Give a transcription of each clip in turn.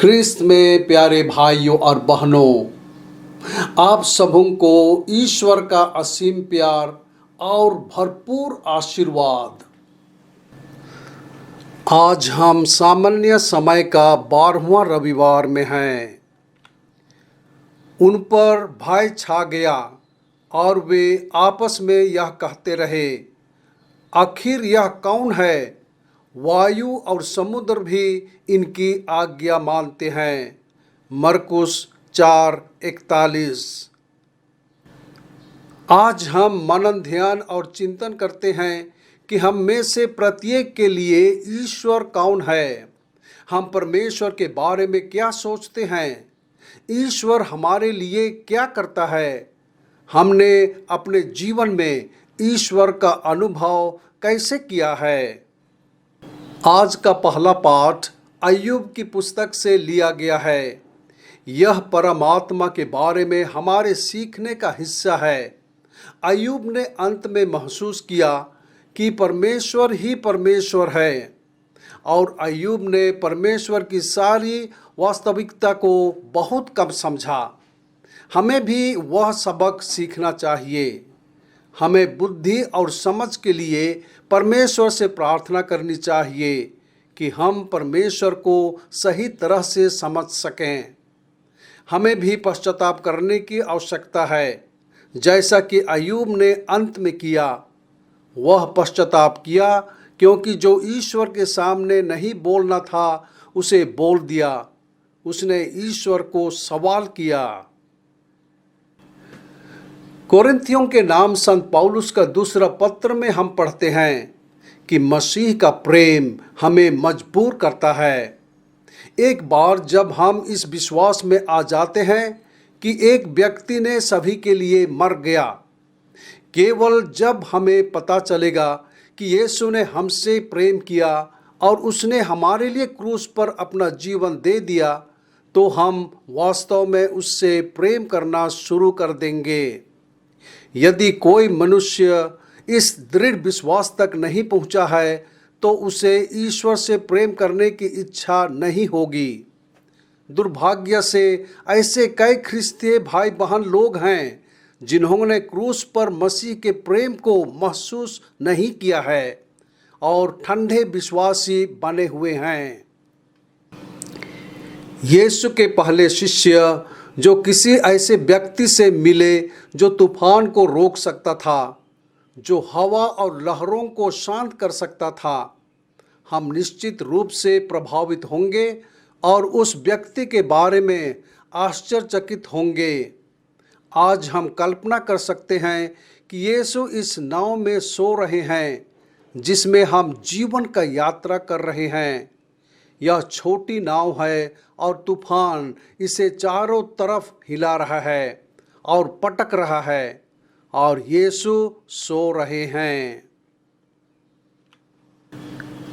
ख्रिस्त में प्यारे भाइयों और बहनों, आप सबों को ईश्वर का असीम प्यार और भरपूर आशीर्वाद। आज हम सामान्य समय का 12वां रविवार में हैं। उन पर भय छा गया और वे आपस में यह कहते रहे, आखिर यह कौन है? वायु और समुद्र भी इनकी आज्ञा मानते हैं। मरकुस 4:41। आज हम मनन, ध्यान और चिंतन करते हैं कि हम में से प्रत्येक के लिए ईश्वर कौन है। हम परमेश्वर के बारे में क्या सोचते हैं? ईश्वर हमारे लिए क्या करता है? हमने अपने जीवन में ईश्वर का अनुभव कैसे किया है? आज का पहला पाठ अय्यूब की पुस्तक से लिया गया है। यह परमात्मा के बारे में हमारे सीखने का हिस्सा है। अय्यूब ने अंत में महसूस किया कि परमेश्वर ही परमेश्वर है और अय्यूब ने परमेश्वर की सारी वास्तविकता को बहुत कम समझा। हमें भी वह सबक सीखना चाहिए। हमें बुद्धि और समझ के लिए परमेश्वर से प्रार्थना करनी चाहिए कि हम परमेश्वर को सही तरह से समझ सकें। हमें भी पश्चाताप करने की आवश्यकता है, जैसा कि अय्यूब ने अंत में किया। वह पश्चाताप किया क्योंकि जो ईश्वर के सामने नहीं बोलना था उसे बोल दिया। उसने ईश्वर को सवाल किया। कोरिन्थियों के नाम संत पौलुस का दूसरा पत्र में हम पढ़ते हैं कि मसीह का प्रेम हमें मजबूर करता है। एक बार जब हम इस विश्वास में आ जाते हैं कि एक व्यक्ति ने सभी के लिए मर गया, केवल जब हमें पता चलेगा कि यीशु ने हमसे प्रेम किया और उसने हमारे लिए क्रूस पर अपना जीवन दे दिया, तो हम वास्तव में उससे प्रेम करना शुरू कर देंगे। यदि कोई मनुष्य इस दृढ़ विश्वास तक नहीं पहुंचा है तो उसे ईश्वर से प्रेम करने की इच्छा नहीं होगी। दुर्भाग्य से ऐसे कई ख्रिस्तीय भाई बहन लोग हैं जिन्होंने क्रूस पर मसीह के प्रेम को महसूस नहीं किया है और ठंडे विश्वासी बने हुए हैं। यीशु के पहले शिष्य जो किसी ऐसे व्यक्ति से मिले जो तूफान को रोक सकता था, जो हवा और लहरों को शांत कर सकता था, हम निश्चित रूप से प्रभावित होंगे और उस व्यक्ति के बारे में आश्चर्यचकित होंगे। आज हम कल्पना कर सकते हैं कि यीशु इस नाव में सो रहे हैं जिसमें हम जीवन का यात्रा कर रहे हैं। यह छोटी नाव है और तूफान इसे चारों तरफ हिला रहा है और पटक रहा है और यीशु सो रहे हैं।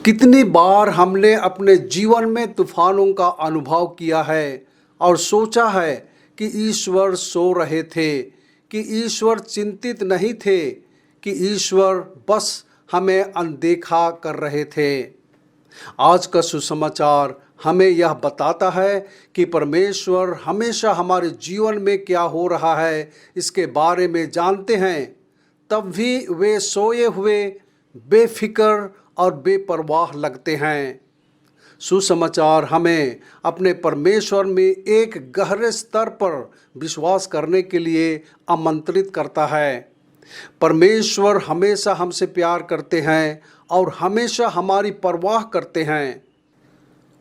कितनी बार हमने अपने जीवन में तूफानों का अनुभव किया है और सोचा है कि ईश्वर सो रहे थे, कि ईश्वर चिंतित नहीं थे, कि ईश्वर बस हमें अनदेखा कर रहे थे। आज का सुसमाचार हमें यह बताता है कि परमेश्वर हमेशा हमारे जीवन में क्या हो रहा है इसके बारे में जानते हैं। तब भी वे सोए हुए बेफिक्र और बेपरवाह लगते हैं। सुसमाचार हमें अपने परमेश्वर में एक गहरे स्तर पर विश्वास करने के लिए आमंत्रित करता है। परमेश्वर हमेशा हमसे प्यार करते हैं और हमेशा हमारी परवाह करते हैं।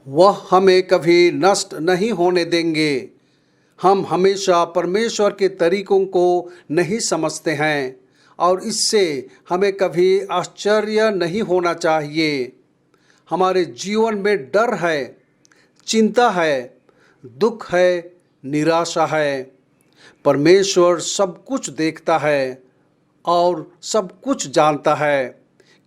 वह हमें कभी नष्ट नहीं होने देंगे। हम हमेशा परमेश्वर के तरीकों को नहीं समझते हैं और इससे हमें कभी आश्चर्य नहीं होना चाहिए। हमारे जीवन में डर है, चिंता है, दुख है, निराशा है। परमेश्वर सब कुछ देखता है और सब कुछ जानता है।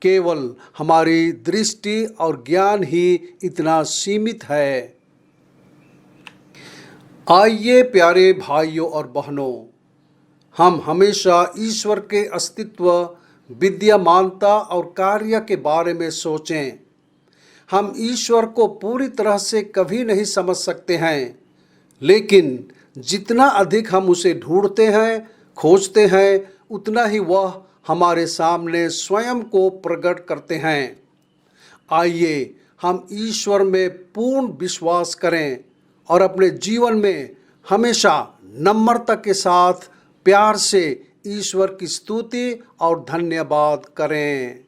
केवल हमारी दृष्टि और ज्ञान ही इतना सीमित है। आइए प्यारे भाइयों और बहनों, हम हमेशा ईश्वर के अस्तित्व, विद्यमानता और कार्य के बारे में सोचें। हम ईश्वर को पूरी तरह से कभी नहीं समझ सकते हैं, लेकिन जितना अधिक हम उसे ढूंढते हैं, खोजते हैं, उतना ही वह हमारे सामने स्वयं को प्रकट करते हैं। आइए हम ईश्वर में पूर्ण विश्वास करें और अपने जीवन में हमेशा नम्रता के साथ प्यार से ईश्वर की स्तुति और धन्यवाद करें।